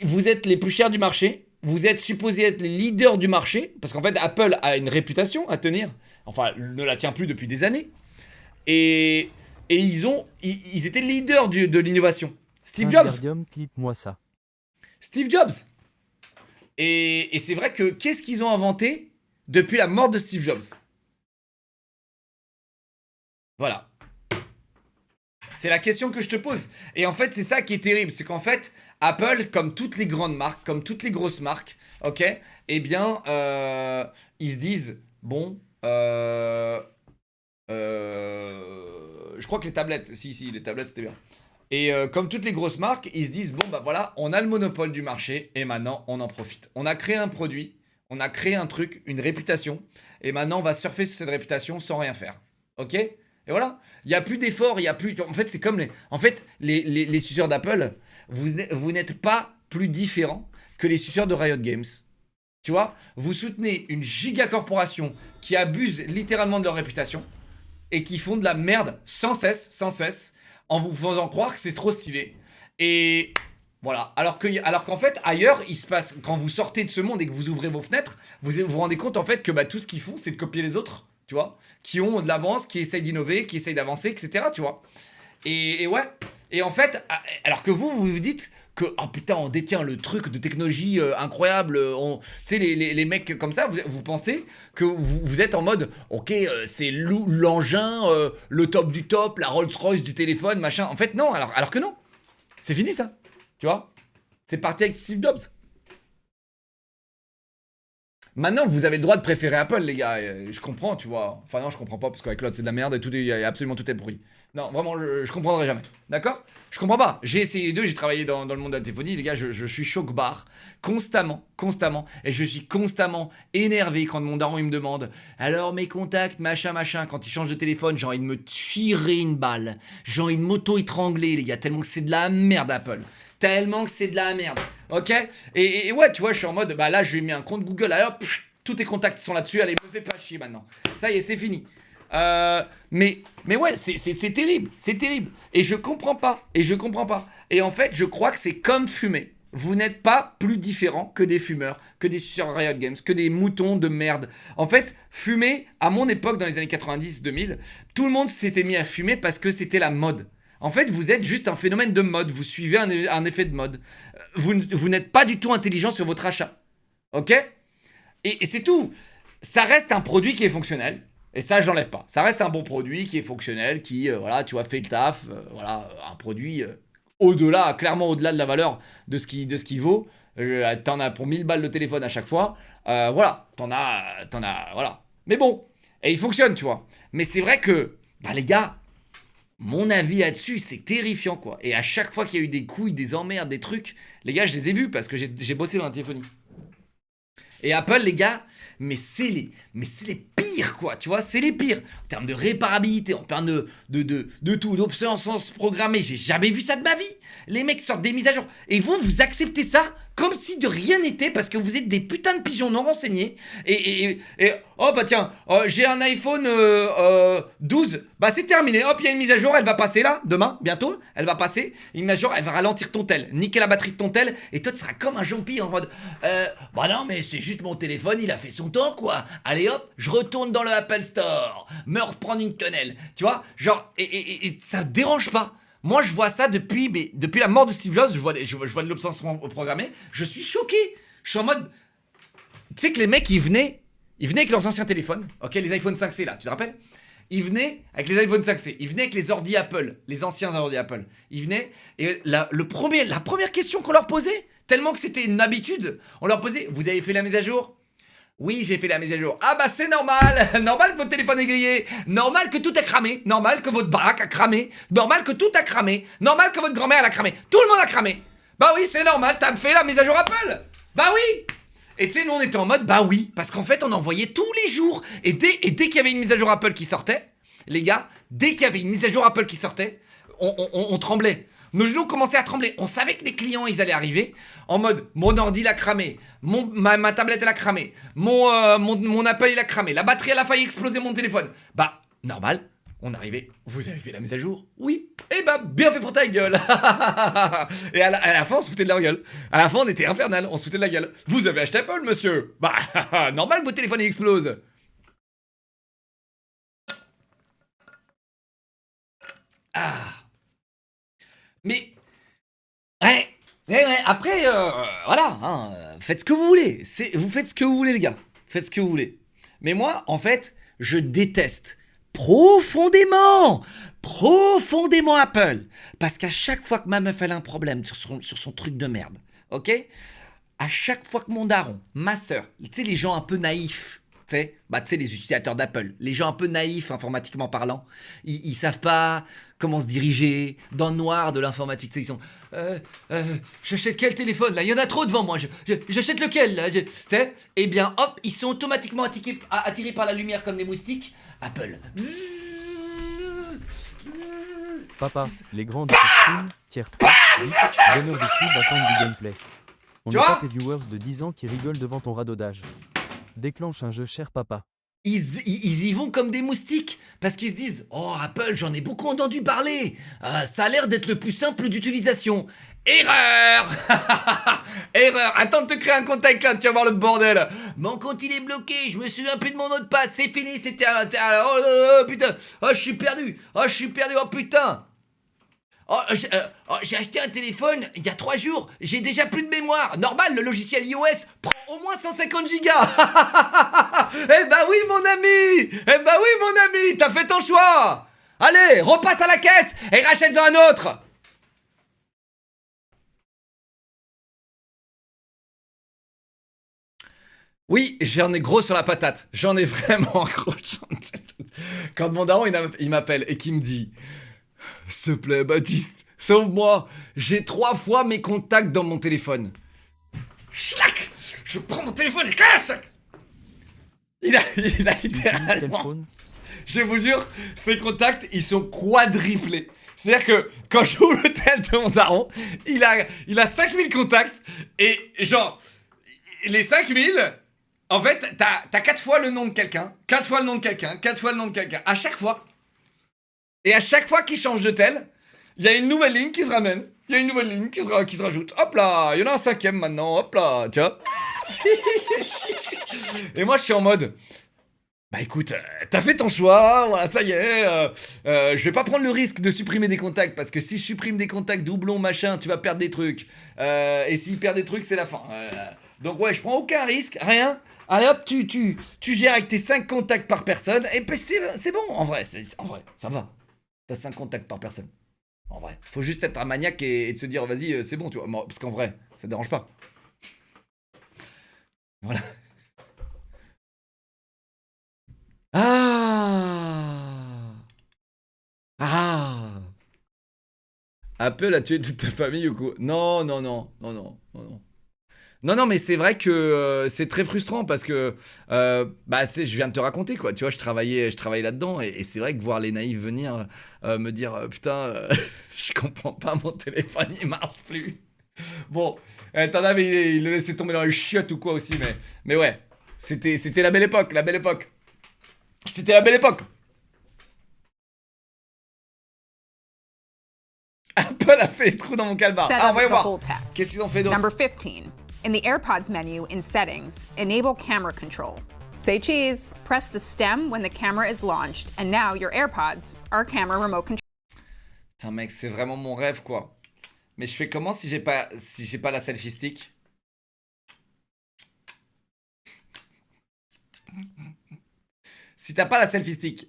Vous êtes les plus chers du marché. Vous êtes supposés être les leaders du marché. Parce qu'en fait, Apple a une réputation à tenir. Enfin, ne la tient plus depuis des années. Et ils étaient leaders de l'innovation. Steve Jobs. Clip-moi ça. Steve Jobs. Et c'est vrai que qu'est-ce qu'ils ont inventé depuis la mort de Steve Jobs? Voilà. C'est la question que je te pose. Et en fait, c'est ça qui est terrible. C'est qu'en fait, Apple, comme toutes les grandes marques, comme toutes les grosses marques, ok, eh bien, ils se disent, bon, je crois que les tablettes, si, les tablettes, c'était bien. Et comme toutes les grosses marques, ils se disent, bon, bah voilà, on a le monopole du marché et maintenant, on en profite. On a créé un produit, on a créé un truc, une réputation, et maintenant, on va surfer sur cette réputation sans rien faire. Ok? Et voilà. Il n'y a plus d'efforts, il n'y a plus... En fait, c'est comme les... En fait, les suceurs d'Apple, vous n'êtes pas plus différents que les suceurs de Riot Games. Tu vois? Vous soutenez une giga corporation qui abuse littéralement de leur réputation et qui font de la merde sans cesse, en vous faisant croire que c'est trop stylé. Et voilà. Alors qu'en fait, ailleurs, il se passe... Quand vous sortez de ce monde et que vous ouvrez vos fenêtres, vous vous rendez compte en fait que bah, tout ce qu'ils font, c'est de copier les autres. Tu vois, qui ont de l'avance, qui essayent d'innover, qui essayent d'avancer, etc. Tu vois. Et ouais. Et en fait, alors que vous dites que, oh putain, on détient le truc de technologie incroyable. Tu sais, les mecs comme ça, vous pensez que vous êtes en mode, ok, c'est l'engin, le top du top, la Rolls-Royce du téléphone, machin. En fait, non. Alors que non. C'est fini ça. Tu vois. C'est parti avec Steve Jobs. Maintenant, vous avez le droit de préférer Apple, les gars. Je comprends, tu vois. Enfin, non, je comprends pas, parce qu'avec l'autre, c'est de la merde et tout absolument tout est pourri. Non, vraiment, je comprendrai jamais. D'accord? Je comprends pas. J'ai essayé les deux, j'ai travaillé dans le monde de la téléphonie. Les gars, je suis choc-barre. Constamment. Et je suis constamment énervé quand mon daron, il me demande alors, mes contacts, machin. Quand il change de téléphone, j'ai envie de me tirer une balle. J'ai envie de m'auto-étrangler, les gars, tellement que c'est de la merde, Apple. Tellement que c'est de la merde, ok? Et ouais, tu vois, je suis en mode, bah là, je lui ai mis un compte Google, alors, tous tes contacts sont là-dessus, allez, me fais pas chier maintenant. Ça y est, c'est fini. Mais ouais, c'est terrible, Et je comprends pas. Et en fait, je crois que c'est comme fumer. Vous n'êtes pas plus différent que des fumeurs, que des suceurs Riot Games, que des moutons de merde. En fait, fumer, à mon époque, dans les années 90-2000, tout le monde s'était mis à fumer parce que c'était la mode. En fait, vous êtes juste un phénomène de mode. Vous suivez un effet de mode. Vous n'êtes pas du tout intelligent sur votre achat. Ok? Et c'est tout. Ça reste un produit qui est fonctionnel. Et ça, j'enlève pas. Ça reste un bon produit qui est fonctionnel, qui, voilà, tu vois, fait le taf. Voilà, un produit clairement au-delà de la valeur de ce qui vaut. T'en as pour 1000 balles de téléphone à chaque fois. Voilà, t'en as, voilà. Mais bon, et il fonctionne, tu vois. Mais c'est vrai que, bah les gars, mon avis là-dessus, c'est terrifiant, quoi. Et à chaque fois qu'il y a eu des couilles, des emmerdes, des trucs, les gars, je les ai vus parce que j'ai bossé dans la téléphonie. Et Apple, les gars, mais c'est les pires, quoi, tu vois, c'est les pires. En termes de réparabilité, en termes de tout, d'obsolescence programmée, j'ai jamais vu ça de ma vie. Les mecs sortent des mises à jour. Et vous acceptez ça comme si de rien n'était parce que vous êtes des putains de pigeons non renseignés. Et oh bah tiens, j'ai un iPhone 12, bah c'est terminé. Hop, il y a une mise à jour, elle va passer là, demain, bientôt, elle va passer. Une mise à jour, elle va ralentir ton tel, niquer la batterie de ton tel, et toi tu seras comme un jampi en mode bah non, mais c'est juste mon téléphone, il a fait son temps, quoi. Allez hop, je retourne dans le Apple Store, me reprendre une quenelle, tu vois, genre, et ça te dérange pas. Moi, je vois ça depuis la mort de Steve Jobs, je vois de l'obsolescence programmée, je suis choqué. Je suis en mode... Tu sais que les mecs, ils venaient avec leurs anciens téléphones, ok, les iPhone 5C là, tu te rappelles? Ils venaient avec les iPhone 5C, ils venaient avec les ordi Apple, les anciens ordi Apple. Ils venaient, et la première question qu'on leur posait, tellement que c'était une habitude, on leur posait, vous avez fait la mise à jour? Oui, j'ai fait la mise à jour. Ah bah c'est normal. Normal que votre téléphone est grillé. Normal que tout a cramé. Normal que votre baraque a cramé. Normal que tout a cramé. Normal que votre grand-mère a cramé. Tout le monde a cramé. Bah oui, c'est normal, t'as fait la mise à jour Apple. Bah oui. Et tu sais, nous on était en mode bah oui. Parce qu'en fait, on envoyait tous les jours. Et dès qu'il y avait une mise à jour Apple qui sortait, les gars, dès qu'il y avait une mise à jour Apple qui sortait, on tremblait. Nos genoux commençaient à trembler. On savait que les clients, ils allaient arriver en mode mon ordi l'a cramé, ma tablette elle a cramé, mon Apple il a cramé, la batterie elle a failli exploser mon téléphone. Bah, normal, on arrivait. Vous avez fait la mise à jour? Oui. Eh bah, bien fait pour ta gueule. Et à la fin, on se foutait de leur gueule. À la fin, on était infernal, on se foutait de la gueule. Vous avez acheté Apple, monsieur? Bah, normal que votre téléphone il explose. Ah. Mais, ouais, Ouais, après, voilà, hein, faites ce que vous voulez. Vous faites ce que vous voulez, les gars. Faites ce que vous voulez. Mais moi, en fait, je déteste profondément Apple. Parce qu'à chaque fois que ma meuf elle a un problème sur son truc de merde, ok? À chaque fois que mon daron, ma soeur, tu sais, les gens un peu naïfs, tu sais, les utilisateurs d'Apple, les gens un peu naïfs informatiquement parlant, ils savent pas comment se diriger dans le noir de l'informatique. Tu sais, ils sont, j'achète quel téléphone là? Il y en a trop devant moi. J'achète lequel là? Tu sais, eh bien, hop, ils sont automatiquement attirés par la lumière comme des moustiques. Apple. Papa, les grands de ce stream, tiers 3, donneur de sub attendent du gameplay. On Tu n'a vois pas tes viewers de 10 ans qui rigolent devant ton radaudage. Déclenche un jeu cher papa. Ils y vont comme des moustiques parce qu'ils se disent oh Apple j'en ai beaucoup entendu parler, ça a l'air d'être le plus simple d'utilisation. Erreur. Erreur. Attends de te créer un contact là, tu vas voir le bordel. Mon compte il est bloqué, je me souviens plus de mon mot de passe, c'est fini, c'était oh putain, oh je suis perdu, oh putain. J'ai acheté un téléphone il y a 3 jours, j'ai déjà plus de mémoire. Normal, le logiciel iOS prend au moins 150 gigas. Eh bah oui mon ami, t'as fait ton choix. Allez, repasse à la caisse et rachète-en un autre. Oui, j'en ai gros sur la patate. J'en ai vraiment gros. Quand mon daron il m'appelle et qu'il me dit s'il te plaît, Baptiste, sauve-moi. J'ai 3 fois mes contacts dans mon téléphone. Schlac. Je prends mon téléphone et casse. Il a littéralement... Je vous jure, ses contacts, ils sont quadruplés. C'est-à-dire que quand j'ouvre le tel de mon daron, il a 5000 contacts et genre, les 5000... En fait, t'as 4 fois le nom de quelqu'un, 4 fois le nom de quelqu'un, 4 fois le nom de quelqu'un, à chaque fois. Et à chaque fois qu'il change de tel, il y a une nouvelle ligne qui se ramène. Il y a une nouvelle ligne qui se rajoute. Hop là, il y en a un 5e maintenant, hop là, tu vois. Et moi, je suis en mode... Bah écoute, t'as fait ton choix, voilà, ça y est. Je vais pas prendre le risque de supprimer des contacts, parce que si je supprime des contacts, doublons, machin, tu vas perdre des trucs. Et s'il perd des trucs, c'est la fin. Donc ouais, je prends aucun risque, rien. Allez hop, tu gères avec tes 5 contacts par personne, et puis c'est bon, en vrai, ça va. T'as 5 contacts par personne. En vrai, faut juste être un maniaque et de se dire, vas-y, c'est bon, tu vois. Parce qu'en vrai, ça dérange pas. Voilà. Apple a tué toute ta famille ou quoi? Non. Non, mais c'est vrai que c'est très frustrant parce que je viens de te raconter quoi. Tu vois, je travaillais là-dedans et c'est vrai que voir les naïfs venir me dire putain, je comprends pas, mon téléphone il marche plus. Bon, t'en avais, il le laissait tomber dans les chiottes ou quoi aussi, mais ouais, c'était la belle époque, C'était la belle époque. Apple a fait des trous dans mon calbar. Instead Ah, of voyons the voir. whole text. Qu'est-ce qu'ils ont fait d'autre? Number 15. In the AirPods menu in Settings, enable camera control. Say cheese. Press the stem when the camera is launched, and now your AirPods are camera remote control. Putain mec, c'est vraiment mon rêve quoi. Mais je fais comment si j'ai pas la selfie stick? Si t'as pas la selfie stick,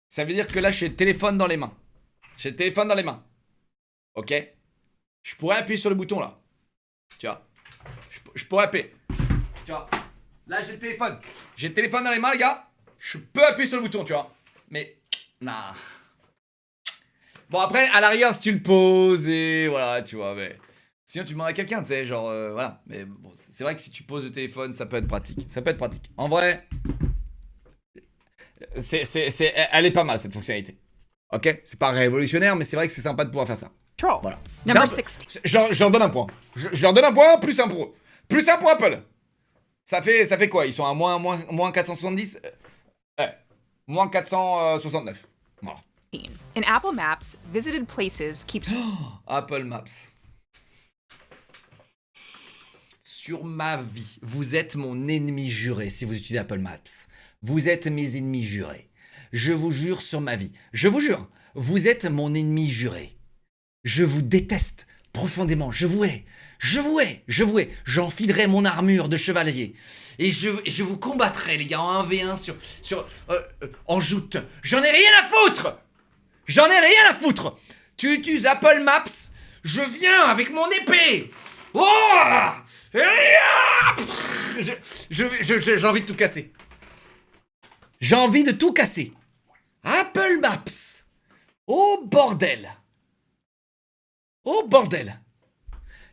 ça veut dire que là j'ai le téléphone dans les mains. Ok? Je pourrais appuyer sur le bouton là. Tu vois? Je pourrais appuyer. Tu vois? Là j'ai le téléphone. J'ai le téléphone dans les mains les gars. Je peux appuyer sur le bouton, tu vois? Mais... nah. Bon après, à l'arrière si tu le poses et voilà, tu vois, mais... Sinon tu demandes à quelqu'un, tu sais, genre, voilà. Mais bon, c'est vrai que si tu poses le téléphone, ça peut être pratique. En vrai... elle est pas mal cette fonctionnalité. Ok? C'est pas révolutionnaire, mais c'est vrai que c'est sympa de pouvoir faire ça. Voilà. Number 16. Je leur donne un point. Je leur donne un point, plus un pour eux. Plus un pour Apple. Ça fait quoi? Ils sont à moins 470 moins 469. Voilà. In Apple Maps, visited places keeps... Apple Maps. Sur ma vie, vous êtes mon ennemi juré si vous utilisez Apple Maps. Vous êtes mes ennemis jurés. Je vous jure sur ma vie. Je vous jure, vous êtes mon ennemi juré. Je vous déteste profondément, je vous hais. J'enfilerai mon armure de chevalier. Et je vous combattrai, les gars, en 1v1 en joute. J'en ai rien à foutre. Tu utilises Apple Maps, je viens avec mon épée. Oh, j'ai envie de tout casser. J'ai envie de tout casser. Apple Maps. Oh bordel.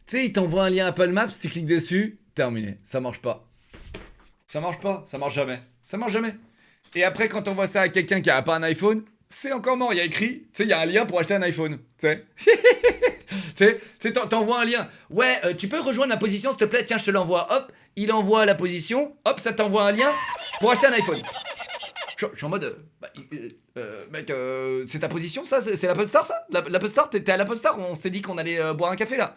Tu sais, il t'envoie un lien Apple Maps, tu cliques dessus, terminé. Ça marche pas. Ça marche jamais. Et après, quand on voit ça à quelqu'un qui a pas un iPhone, c'est encore mort. Il y a écrit, tu sais, il y a un lien pour acheter un iPhone. Tu sais, t'envoies un lien. Ouais, tu peux rejoindre la position, s'il te plaît. Tiens, je te l'envoie. Hop, il envoie la position. Hop, ça t'envoie un lien pour acheter un iPhone. Je suis en mode, mec, c'est ta position, ça? C'est l'Apple Store, ça? L'Apple Store? T'es à l'Apple Store? On s'était dit qu'on allait boire un café, là.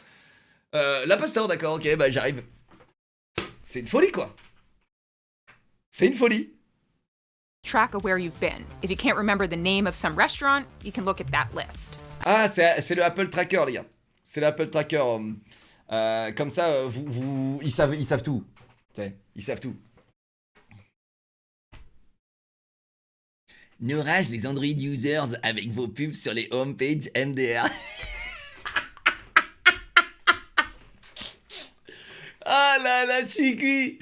L'Apple Store, d'accord, ok, bah j'arrive. C'est une folie, quoi. C'est une folie. Track of where you've been. If you can't remember the name of some restaurant, you can look at that list. Ah, c'est le Apple Tracker, les gars. C'est l'Apple Tracker. Comme ça, ils savent tout. Ils savent tout. Ne rage les Android users avec vos pubs sur les homepages MDR. Ah là là, Chiki.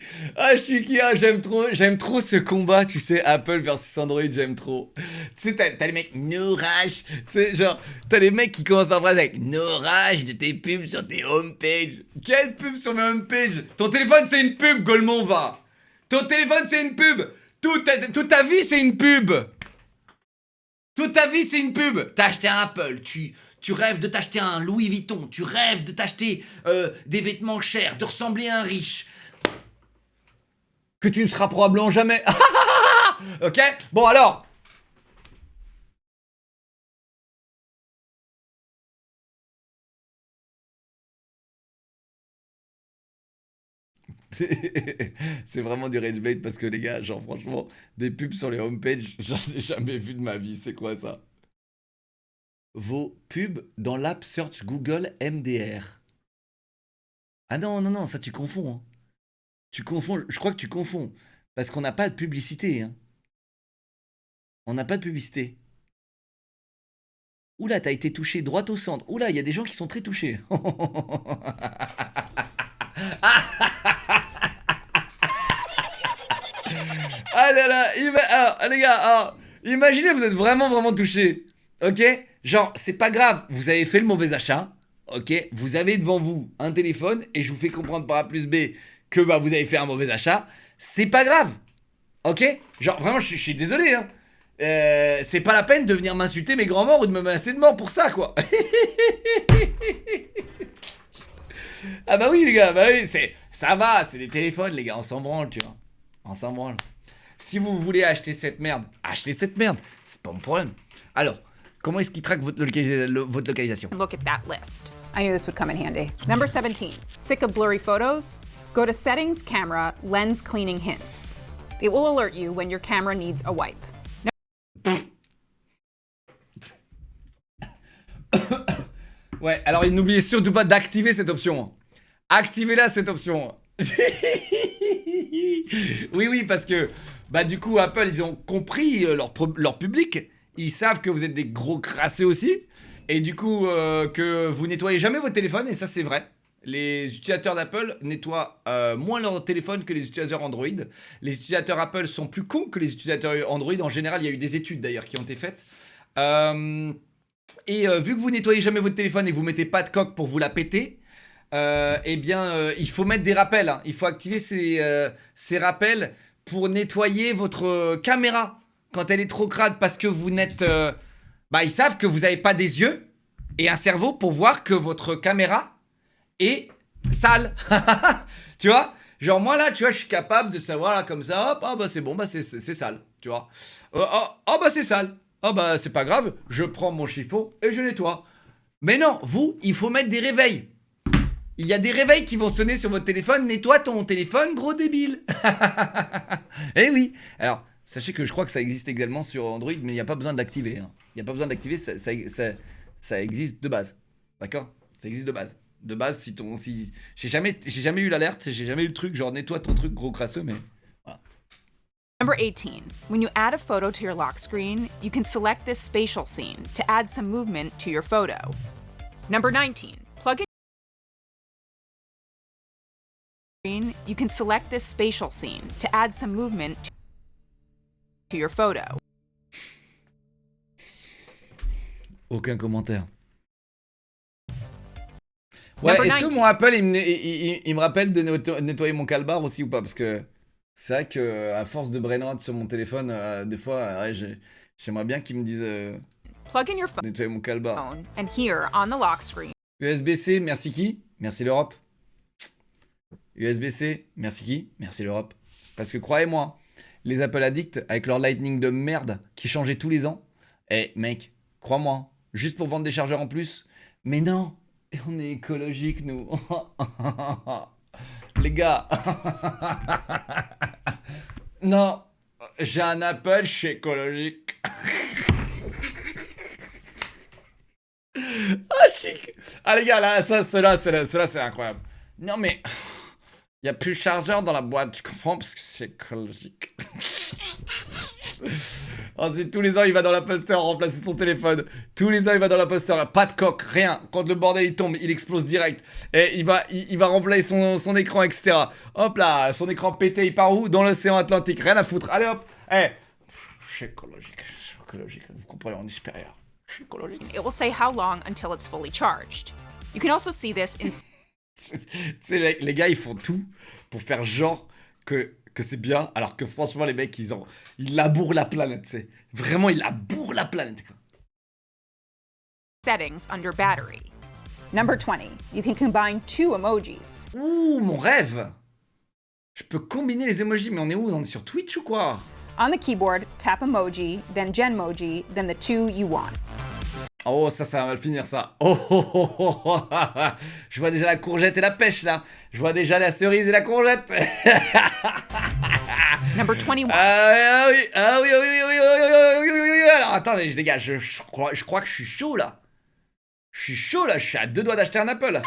J'aime trop ce combat, tu sais, Apple versus Android, j'aime trop. Tu sais, t'as les mecs, no rage. Tu sais, genre, t'as les mecs qui commencent en phrase avec no rage de tes pubs sur tes homepages. Quelle pub sur mes homepages? Ton téléphone, c'est une pub, Golemon, va. Ton téléphone, c'est une pub. Toute ta vie, c'est une pub. Toute ta vie, c'est une pub. T'as acheté un Apple, tu rêves de t'acheter un Louis Vuitton, tu rêves de t'acheter des vêtements chers, de ressembler à un riche. Que tu ne seras probablement jamais. Ok? Bon alors. C'est vraiment du rage bait parce que les gars, genre franchement, des pubs sur les homepages, j'en ai jamais vu de ma vie, c'est quoi ça? Vos pubs dans l'app Search Google MDR. Ah non, ça tu confonds. Hein. Tu confonds, je crois que tu confonds. Parce qu'on n'a pas de publicité. Hein. On n'a pas de publicité. Oula, t'as été touché droit au centre. Oula, il y a des gens qui sont très touchés. Ah là là, alors, les gars, alors, imaginez vous êtes vraiment touchés. Ok? Genre, c'est pas grave, vous avez fait le mauvais achat. Ok? Vous avez devant vous un téléphone et je vous fais comprendre par A plus B que bah, vous avez fait un mauvais achat. C'est pas grave. Ok? Genre, vraiment, je suis désolé. Hein. C'est pas la peine de venir m'insulter mes grands morts ou de me menacer de mort pour ça, quoi. Ah bah oui, les gars, bah oui, ça va, c'est des téléphones, les gars, on s'en branle, tu vois. On s'en branle. Si vous voulez acheter cette merde, achetez cette merde. C'est pas mon problème. Alors, comment est-ce qu'il traque votre localisation? Look at that list. I knew this would come in handy. Number 17. Sick of blurry photos? Go to Settings, Camera, Lens Cleaning Hints. It will alert you when your camera needs a wipe. Ouais, alors n'oubliez surtout pas d'activer cette option. Activez-la, cette option. Oui, parce que bah du coup Apple ils ont compris leur public, ils savent que vous êtes des gros crasseux aussi, et du coup que vous nettoyez jamais votre téléphone, et ça c'est vrai. Les utilisateurs d'Apple nettoient moins leur téléphone que les utilisateurs Android. Les utilisateurs Apple sont plus cons que les utilisateurs Android. En général, il y a eu des études d'ailleurs qui ont été faites. Et vu que vous nettoyez jamais votre téléphone et que vous mettez pas de coque pour vous la péter, eh bien, il faut mettre des rappels. Hein. Il faut activer ces rappels pour nettoyer votre caméra quand elle est trop crade, parce que vous n'êtes... bah, ils savent que vous n'avez pas des yeux et un cerveau pour voir que votre caméra est sale. Tu vois? Genre moi là, tu vois, je suis capable de savoir là comme ça, hop, ah bah c'est bon, bah c'est sale, tu vois. Oh bah c'est sale. Ah bah c'est pas grave, je prends mon chiffon et je nettoie. Mais non, vous, il faut mettre des réveils. Il y a des réveils qui vont sonner sur votre téléphone. Nettoie ton téléphone, gros débile. Eh oui. Alors, sachez que je crois que ça existe également sur Android, mais il n'y a pas besoin de l'activer. Hein. Il n'y a pas besoin de l'activer, ça existe de base. D'accord? Ça existe de base. De base, si j'ai jamais eu l'alerte, j'ai jamais eu le truc, genre nettoie ton truc gros crasseux, mais voilà. Number 18. When you add a photo to your lock screen, you can select this spatial scene to add some movement to your photo. Number 19. Plug in screen, you can select this spatial scene to add some movement to your photo. Aucun commentaire. Ouais, est-ce que mon Apple, il me rappelle de nettoyer mon calbar aussi ou pas? Parce que c'est vrai que à force de brainrot sur mon téléphone, des fois, ouais, j'aimerais bien qu'ils me disent Plug in your nettoyer mon calbar. phone, and here on the lock screen. USB-C, merci qui? Merci l'Europe. USB-C, merci qui? Merci l'Europe. Parce que croyez-moi, les Apple Addicts, avec leur Lightning de merde qui changeait tous les ans, mec, crois-moi, juste pour vendre des chargeurs en plus, mais non! Et on est écologique, nous. Les gars. Non. J'ai un Apple, je suis écologique. Ah, chic. Ah, les gars, là, cela, c'est incroyable. Non, mais... Il n'y a plus de chargeur dans la boîte, tu comprends? Parce que c'est écologique. Ensuite, tous les ans, il va dans l'Apple Store remplacer son téléphone. Tous les ans, il va dans l'Apple Store. Pas de coque, rien. Quand le bordel il tombe, il explose direct. Et il va remplacer son écran, etc. Hop là, son écran pété, il part où? Dans l'océan Atlantique. Rien à foutre. Allez hop. Je suis écologique. Vous comprenez, on est supérieur. Je suis écologique. It will say how long until it's fully charged. You can also see this in... Tu sais, les gars, ils font tout pour faire genre que c'est bien, alors que franchement, les mecs, ils labourent la planète, tu sais. Vraiment, ils labourent la planète, quoi. Settings under battery. Number 20. You can combine 2 emojis. Ouh, mon rêve! Je peux combiner les emojis, mais on est où? On est sur Twitch ou quoi? On the keyboard, tap emoji, then Genmoji, then the 2 you want. Oh, ça va mal finir, ça. Oh. Je vois déjà la courgette et la pêche, là. Je vois déjà la cerise et la courgette. Number 21. Ah oui. Alors, attendez, les gars, je crois que je suis chaud, là. Je suis à 2 doigts d'acheter un Apple.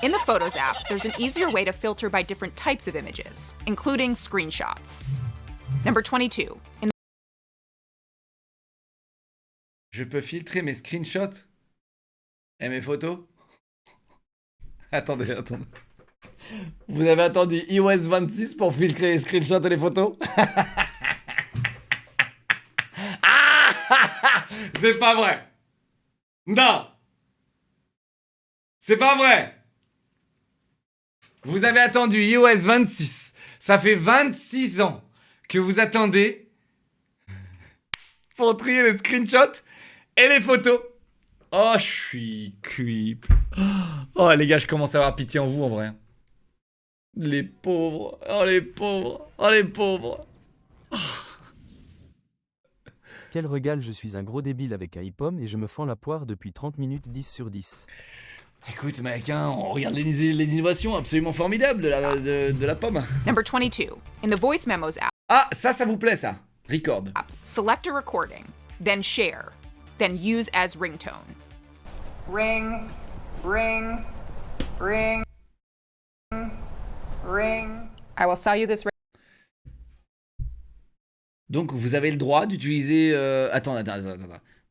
In the Photos app, there's an easier way to filter by different types of images, including screenshots. Number 22. Je peux filtrer mes screenshots et mes photos? Attendez. Vous avez attendu iOS 26 pour filtrer les screenshots et les photos? C'est pas vrai! Non! C'est pas vrai! Vous avez attendu iOS 26. Ça fait 26 ans que vous attendez pour trier les screenshots et les photos. Oh, je suis creep. Oh, les gars, je commence à avoir pitié en vous, en vrai. Les pauvres. Oh, les pauvres. Quel régal, je suis un gros débile avec iPhone et je me fends la poire depuis 30 minutes 10 sur 10. Écoute, mec, on regarde les innovations absolument formidables de la pomme. Number 22. In the Voice Memos app. Ah, ça vous plaît, ça? Record. Select a recording, then share, then use as ringtone. Ring. I will sell you this. Donc, vous avez le droit d'utiliser... Attends.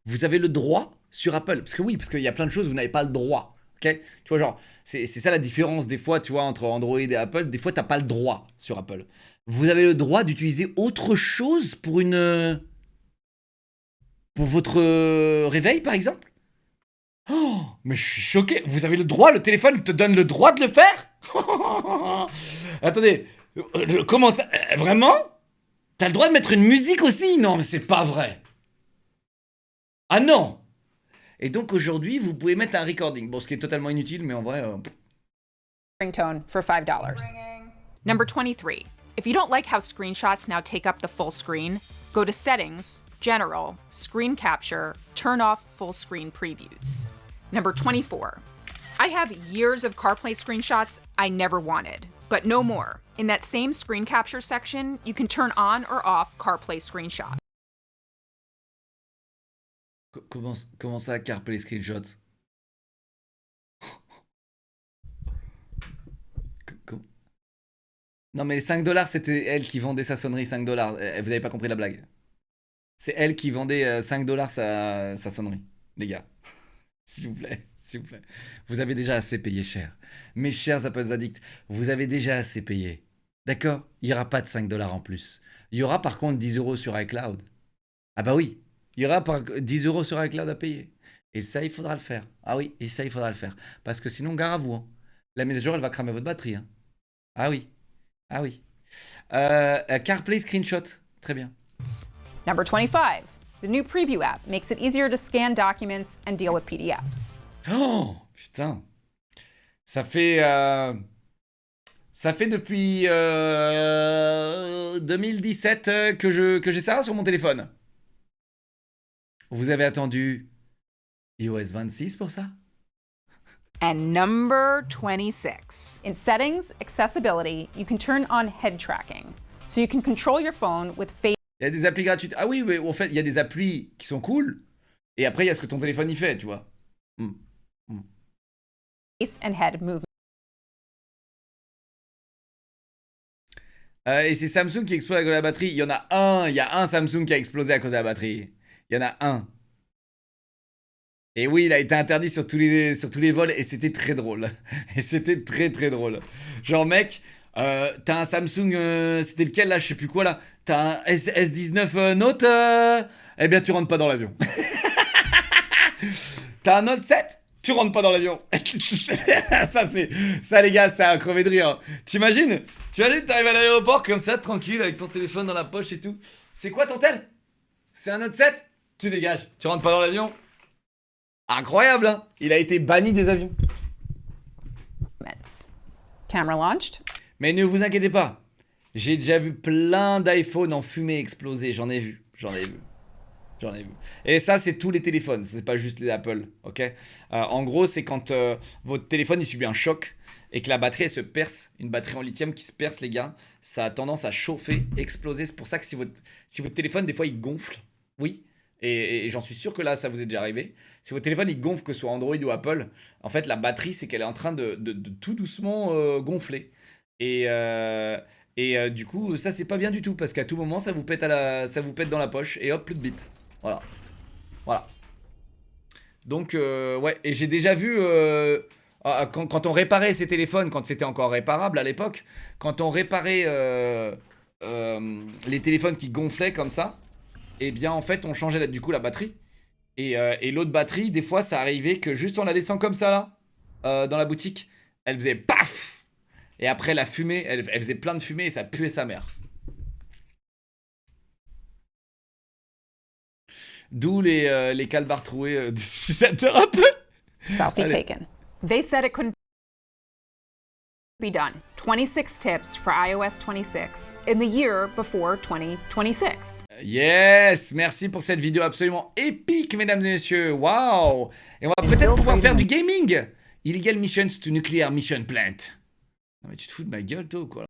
Vous avez le droit sur Apple. Parce qu'il y a plein de choses, vous n'avez pas le droit. Ok? Tu vois, genre, c'est ça la différence des fois, tu vois, entre Android et Apple. Des fois, t'as pas le droit sur Apple. Vous avez le droit d'utiliser autre chose pour votre réveil, par exemple? Oh, mais je suis choqué. Vous avez le droit, le téléphone te donne le droit de le faire? Attendez, comment ça? Vraiment? T'as le droit de mettre une musique aussi? Non, mais c'est pas vrai. Ah non! Et donc aujourd'hui, vous pouvez mettre un recording. Bon, ce qui est totalement inutile, mais en vrai... Ringtone for $5. Number 23. If you don't like how screenshots now take up the full screen, go to Settings, General, Screen Capture, turn off full screen previews. Number 24. I have years of CarPlay screenshots I never wanted, but no more. In that same screen capture section, you can turn on or off CarPlay screenshot. Comment ça, CarPlay screenshots? Non, mais les 5 $, c'était elle qui vendait sa sonnerie 5 $. Vous avez pas compris la blague. C'est elle qui vendait 5 $ sa sonnerie, les gars. S'il vous plaît, s'il vous plaît. Vous avez déjà assez payé cher. Mes chers Apple addicts, vous avez déjà assez payé. D'accord? Il n'y aura pas de 5 $ en plus. Il y aura par contre 10 € sur iCloud. Ah bah oui, il y aura 10 € sur iCloud à payer. Et ça, il faudra le faire. Ah oui, et ça, il faudra le faire. Parce que sinon, gare à vous. Hein. La mise à jour, elle va cramer votre batterie. Hein. Ah oui. Ah oui. CarPlay screenshot. Très bien. Number 25. The new Preview app makes it easier to scan documents and deal with PDFs. Oh, putain. Ça fait depuis 2017 que j'ai ça sur mon téléphone. Vous avez attendu iOS 26 pour ça? And number 26. In settings, accessibility, you can turn on head tracking. So you can control your phone with face. Il y a des applis gratuites. Ah oui, mais en fait, il y a des applis qui sont cool. Et après, il y a ce que ton téléphone y fait, tu vois. Face and head movement. Et c'est Samsung qui explose à cause de la batterie. Il y a un Samsung qui a explosé à cause de la batterie. Il y en a un. Et oui, il a été interdit sur tous les vols et c'était très drôle. Et c'était très très drôle. Genre mec, t'as un Samsung, c'était lequel là, je sais plus quoi là. T'as un S19 Note, eh bien tu rentres pas dans l'avion. T'as un Note 7, tu rentres pas dans l'avion. ça les gars, c'est à crever de rire. T'imagines, t'arrives à l'aéroport comme ça, tranquille, avec ton téléphone dans la poche et tout. C'est quoi ton tel? C'est un Note 7? Tu dégages, tu rentres pas dans l'avion. Incroyable, hein? Il a été banni des avions. Camera launched. Mais ne vous inquiétez pas. J'ai déjà vu plein d'iPhone en fumée exploser. J'en ai vu. Et ça, c'est tous les téléphones. C'est pas juste les Apple. Ok. En gros, c'est quand votre téléphone il subit un choc et que la batterie elle se perce. Une batterie en lithium qui se perce, les gars. Ça a tendance à chauffer, exploser. C'est pour ça que si votre téléphone, des fois, il gonfle. Oui. Et j'en suis sûr que là, ça vous est déjà arrivé. Si votre téléphone il gonfle, que ce soit Android ou Apple, en fait, la batterie, c'est qu'elle est en train de tout doucement gonfler. Et du coup, ça, c'est pas bien du tout. Parce qu'à tout moment, ça vous pète dans la poche. Et hop, plus de bits. Voilà. Donc, ouais. Et j'ai déjà vu... quand on réparait ces téléphones, quand c'était encore réparable à l'époque, quand on réparait les téléphones qui gonflaient comme ça, et bien en fait on changeait du coup la batterie et l'autre batterie des fois ça arrivait que juste en la laissant comme ça là dans la boutique elle faisait paf et après la fumée elle faisait plein de fumée et ça puait sa mère, d'où les calbars troués des utilisateurs Apple. Selfie taken. They said it couldn't be done. 26 tips for iOS 26 in the year before 2026. Yes, merci pour cette vidéo absolument épique, mesdames et messieurs. Waouh! Et on va peut-être pouvoir faire du gaming. Illegal missions to nuclear mission plant. Non mais tu te fous de ma gueule, toi, ou quoi?